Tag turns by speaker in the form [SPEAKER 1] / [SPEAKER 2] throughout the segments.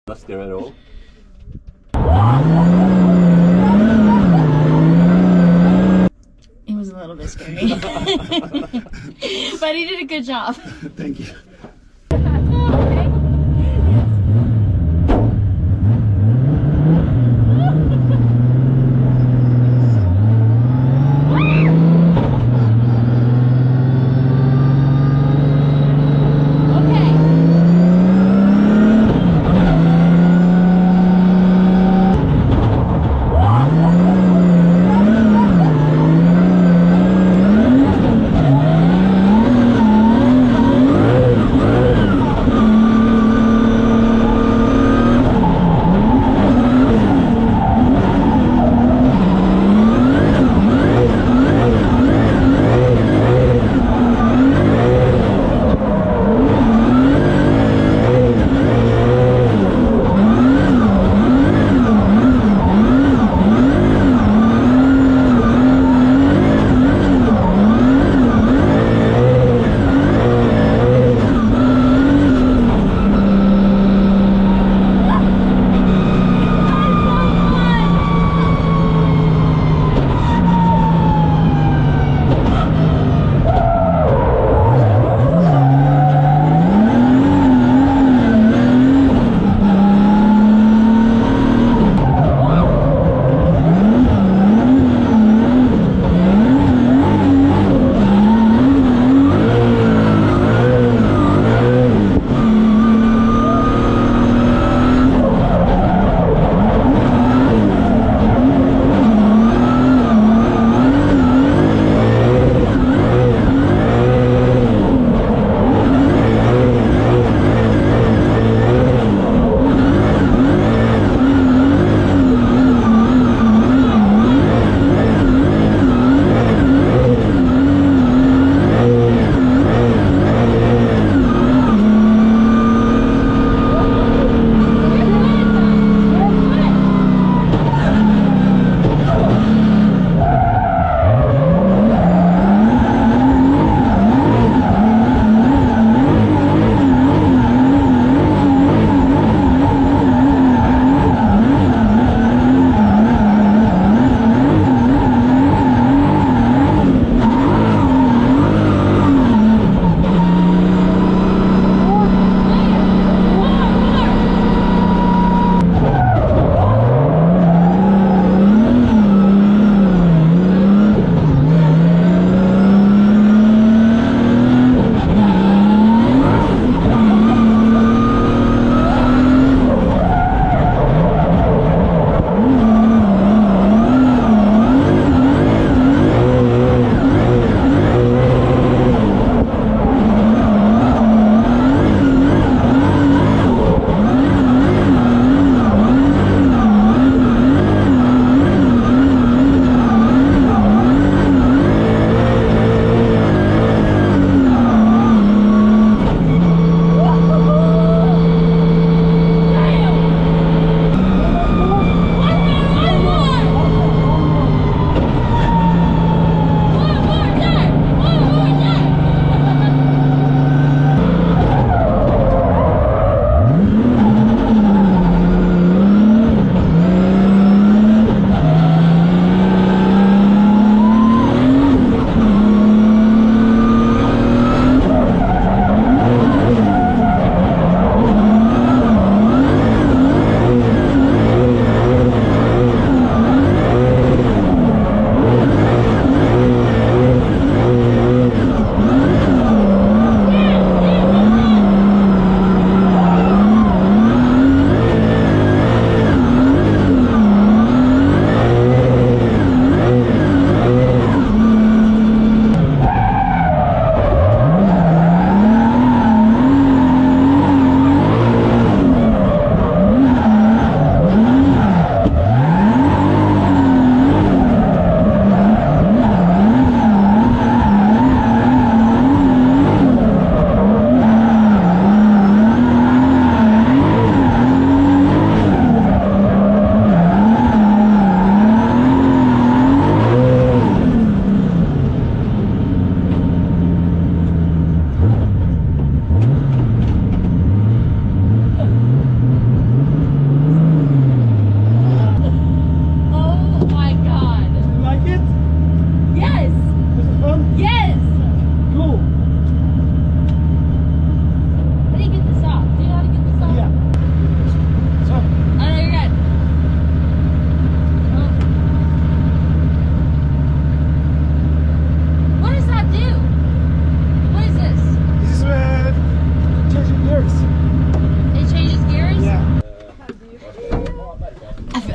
[SPEAKER 1] Not scary at all.
[SPEAKER 2] It was a little bit scary. But he did a good job.
[SPEAKER 1] Thank you.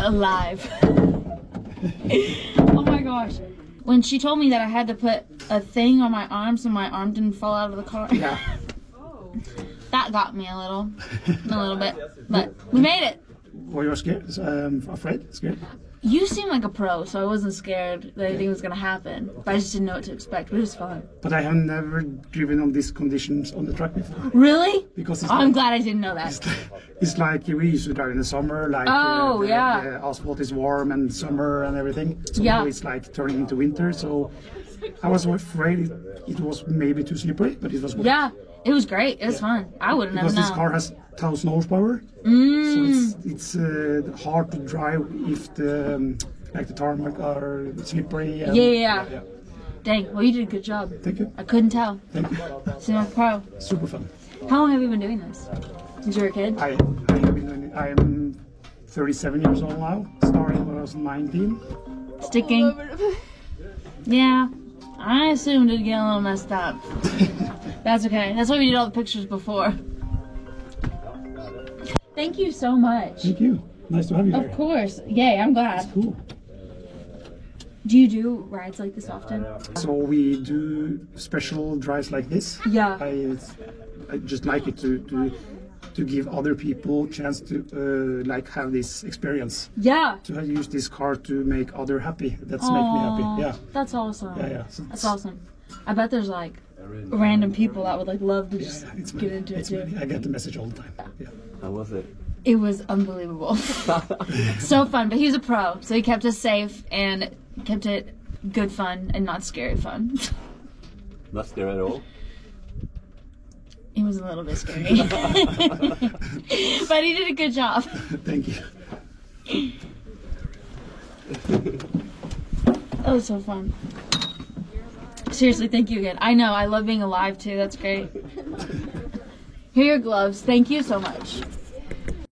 [SPEAKER 2] alive. Oh my gosh. When she told me that I had to put a thing on my arm so my arm didn't fall out of the car.
[SPEAKER 1] Yeah.
[SPEAKER 2] That got me a little bit. But we made it.
[SPEAKER 1] Were you scared? Afraid? Scared?
[SPEAKER 2] You seem like a pro, so I wasn't scared that anything was going to happen. But I just didn't know what to expect. But it was fun.
[SPEAKER 1] But I have never driven on these conditions on the truck before.
[SPEAKER 2] Really?
[SPEAKER 1] Because it's
[SPEAKER 2] I'm glad I didn't know that.
[SPEAKER 1] It's like we used to drive in the summer, like the asphalt is warm and summer and everything. So now it's like turning into winter. So I was afraid it was maybe too slippery, but it was good.
[SPEAKER 2] Yeah, it was great. It was fun. I wouldn't have known.
[SPEAKER 1] Because this car has 1,000 horsepower, so it's hard to drive if the like the tarmac are slippery. And,
[SPEAKER 2] yeah. Dang, well you did a good job.
[SPEAKER 1] Thank you.
[SPEAKER 2] I couldn't tell.
[SPEAKER 1] Thank you.
[SPEAKER 2] Seem like a pro.
[SPEAKER 1] Super fun.
[SPEAKER 2] How long have you been doing this? Since you were a kid?
[SPEAKER 1] I have been doing it. I am 37 years old now. Started when I was 19.
[SPEAKER 2] Sticking. Yeah, I assumed it'd get a little messed up. That's okay. That's why we did all the pictures before. Thank you so much.
[SPEAKER 1] Thank you. Nice to have you here.
[SPEAKER 2] Of course. Yay, I'm glad.
[SPEAKER 1] That's cool.
[SPEAKER 2] Do you do rides like this often?
[SPEAKER 1] So we do special drives like this.
[SPEAKER 2] Yeah.
[SPEAKER 1] I just like it to give other people chance to like have this experience.
[SPEAKER 2] Yeah.
[SPEAKER 1] To use this car to make other happy. That's make me happy. Yeah.
[SPEAKER 2] That's awesome.
[SPEAKER 1] Yeah. So
[SPEAKER 2] that's awesome. I bet there's like random people that would like love to just get into it too.
[SPEAKER 1] I get the message all the time. Yeah.
[SPEAKER 3] How was it?
[SPEAKER 2] It was unbelievable. So fun, but he was a pro, so he kept us safe and kept it good fun and not scary fun.
[SPEAKER 3] Not scary at all?
[SPEAKER 2] It was a little bit scary. But he did a good job.
[SPEAKER 1] Thank you.
[SPEAKER 2] That was so fun. Seriously, thank you again. I know, I love being alive too, that's great. Here are your gloves. Thank you so much.